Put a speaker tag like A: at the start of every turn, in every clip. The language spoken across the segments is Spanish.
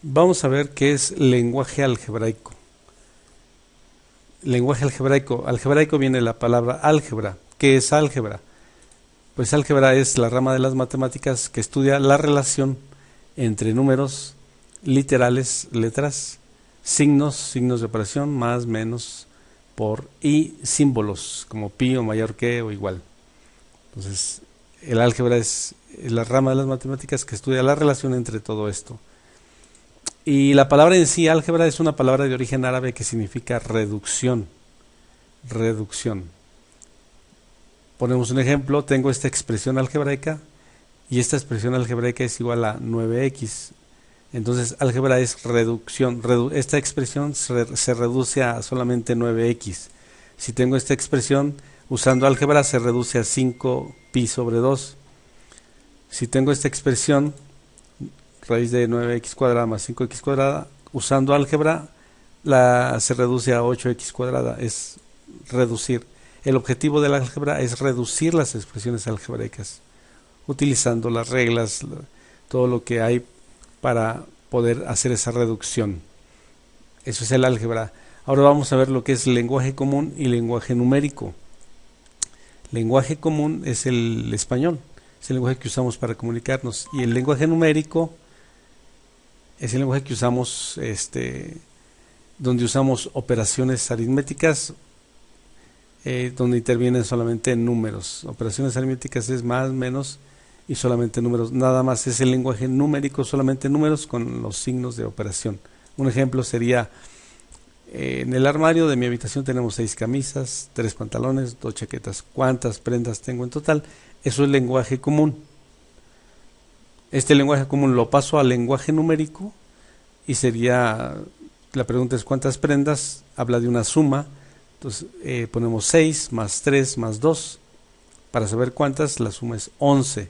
A: Vamos a ver qué es lenguaje algebraico. Lenguaje algebraico. Algebraico viene de la palabra álgebra. ¿Qué es álgebra? Pues álgebra es la rama de las matemáticas que estudia la relación entre números literales, letras, signos de operación, más, menos, por, y símbolos como pi o mayor que o igual. Entonces, el álgebra es la rama de las matemáticas que estudia la relación entre todo esto. Y la palabra en sí, álgebra, es una palabra de origen árabe que significa reducción. Reducción. Ponemos un ejemplo, tengo esta expresión algebraica y esta expresión algebraica es igual a 9x. Entonces, álgebra es reducción. Esta expresión se reduce a solamente 9x. Si tengo esta expresión, usando álgebra se reduce a 5pi sobre 2. Si tengo esta expresión, raíz de 9x cuadrada más 5x cuadrada, usando álgebra se reduce a 8x cuadrada. Es reducir. El objetivo de la álgebra es reducir las expresiones algebraicas, utilizando las reglas, todo lo que hay para poder hacer esa reducción. Eso es el álgebra. Ahora vamos a ver lo que es lenguaje común y lenguaje numérico. Lenguaje común es el español, es el lenguaje que usamos para comunicarnos, y el lenguaje numérico es el lenguaje que usamos donde usamos operaciones aritméticas, donde intervienen solamente números. Operaciones aritméticas es más, menos y solamente números. Nada más es el lenguaje numérico, solamente números con los signos de operación. Un ejemplo sería, en el armario de mi habitación tenemos 6 camisas, 3 pantalones, 2 chaquetas. ¿Cuántas prendas tengo en total? Eso es lenguaje común. Este lenguaje común lo paso al lenguaje numérico y sería, la pregunta es ¿cuántas prendas? Habla de una suma. Entonces ponemos 6 más 3 más 2 para saber cuántas. La suma es 11.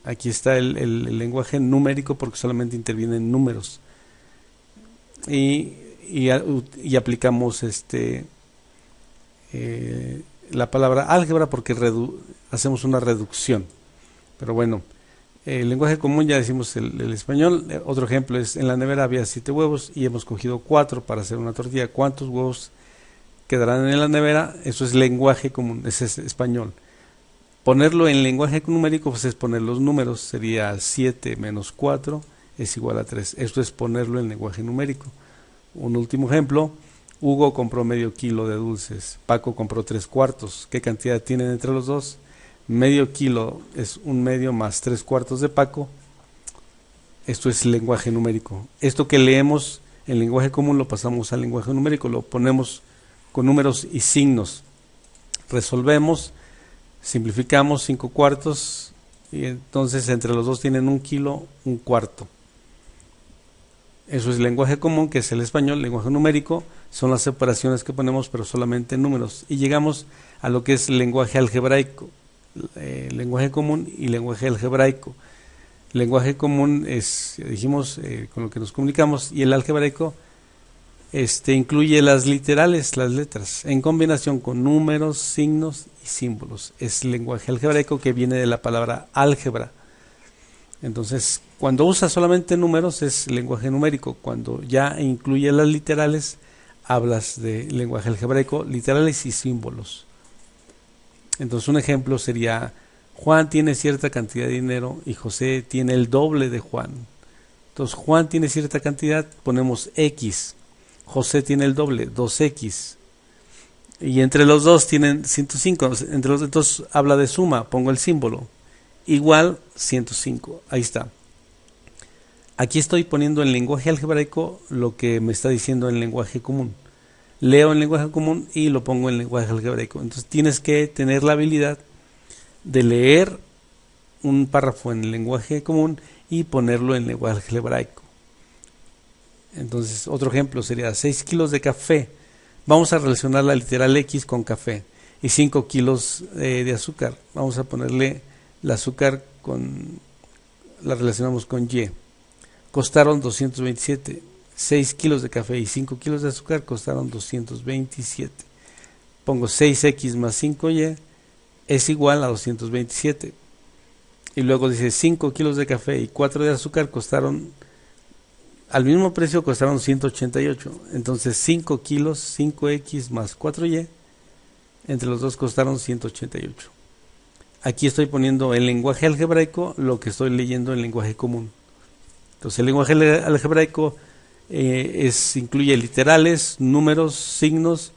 A: Aquí está el lenguaje numérico porque solamente intervienen números. Y aplicamos la palabra álgebra porque hacemos una reducción. Pero bueno, el lenguaje común ya decimos el español. Otro ejemplo es, en la nevera había 7 huevos y hemos cogido 4 para hacer una tortilla. ¿Cuántos huevos quedarán en la nevera? Eso es lenguaje común, ese es español. Ponerlo en lenguaje numérico pues es poner los números, sería 7 menos 4 es igual a 3. Esto es ponerlo en lenguaje numérico. Un último ejemplo, Hugo compró medio kilo de dulces, Paco compró 3/4. ¿Qué cantidad tienen entre los dos? Medio kilo es un medio más 3/4 de Paco. Esto es lenguaje numérico. Esto que leemos en lenguaje común lo pasamos al lenguaje numérico, lo ponemos con números y signos. Resolvemos, simplificamos 5/4 y entonces entre los dos tienen 1 kilo, 1/4. Eso es lenguaje común, que es el español. Lenguaje numérico son las separaciones que ponemos, pero solamente en números. Y llegamos a lo que es lenguaje algebraico, lenguaje común y lenguaje algebraico. Lenguaje común es, dijimos, con lo que nos comunicamos, y el algebraico incluye las literales, las letras, en combinación con números, signos y símbolos. Es lenguaje algebraico, que viene de la palabra álgebra. Entonces, cuando usa solamente números es lenguaje numérico. Cuando ya incluye las literales, hablas de lenguaje algebraico, literales y símbolos. Entonces, un ejemplo sería, Juan tiene cierta cantidad de dinero y José tiene el doble de Juan. Entonces, Juan tiene cierta cantidad, ponemos X. José tiene el doble, 2X. Y entre los dos tienen 105. Entonces, habla de suma, pongo el símbolo. Igual 105, ahí está. Aquí estoy poniendo en lenguaje algebraico lo que me está diciendo en lenguaje común. Leo en lenguaje común y lo pongo en lenguaje algebraico. Entonces tienes que tener la habilidad de leer un párrafo en lenguaje común y ponerlo en lenguaje algebraico. Entonces, otro ejemplo sería 6 kilos de café. Vamos a relacionar la literal X con café. Y 5 kilos de azúcar. Vamos a ponerle el azúcar la relacionamos con Y. Costaron 227. 6 kilos de café y 5 kilos de azúcar costaron 227. Pongo 6X más 5Y es igual a 227. Y luego dice 5 kilos de café y 4 de azúcar costaron al mismo precio costaron 188. Entonces 5 kilos, 5x más 4y, entre los dos costaron 188. Aquí estoy poniendo en lenguaje algebraico lo que estoy leyendo en lenguaje común. Entonces el lenguaje algebraico incluye literales, números, signos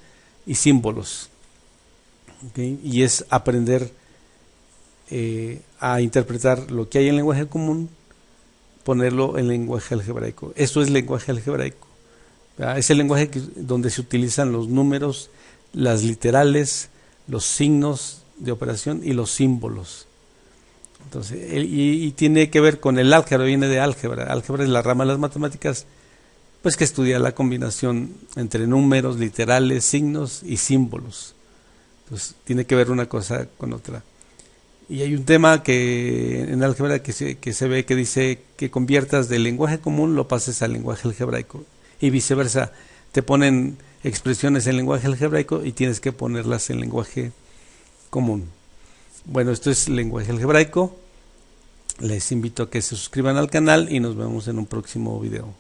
A: y símbolos. ¿Okay? Y es aprender a interpretar lo que hay en lenguaje común, ponerlo en lenguaje algebraico. Esto es lenguaje algebraico. ¿Verdad? Es el lenguaje donde se utilizan los números, las literales, los signos de operación y los símbolos. Entonces, y tiene que ver con el álgebra, viene de álgebra. Álgebra es la rama de las matemáticas, pues que estudia la combinación entre números, literales, signos y símbolos. Entonces, tiene que ver una cosa con otra. Y hay un tema que en álgebra que se ve que dice que conviertas del lenguaje común, lo pases al lenguaje algebraico. Y viceversa, te ponen expresiones en lenguaje algebraico y tienes que ponerlas en lenguaje común. Bueno, esto es lenguaje algebraico. Les invito a que se suscriban al canal y nos vemos en un próximo video.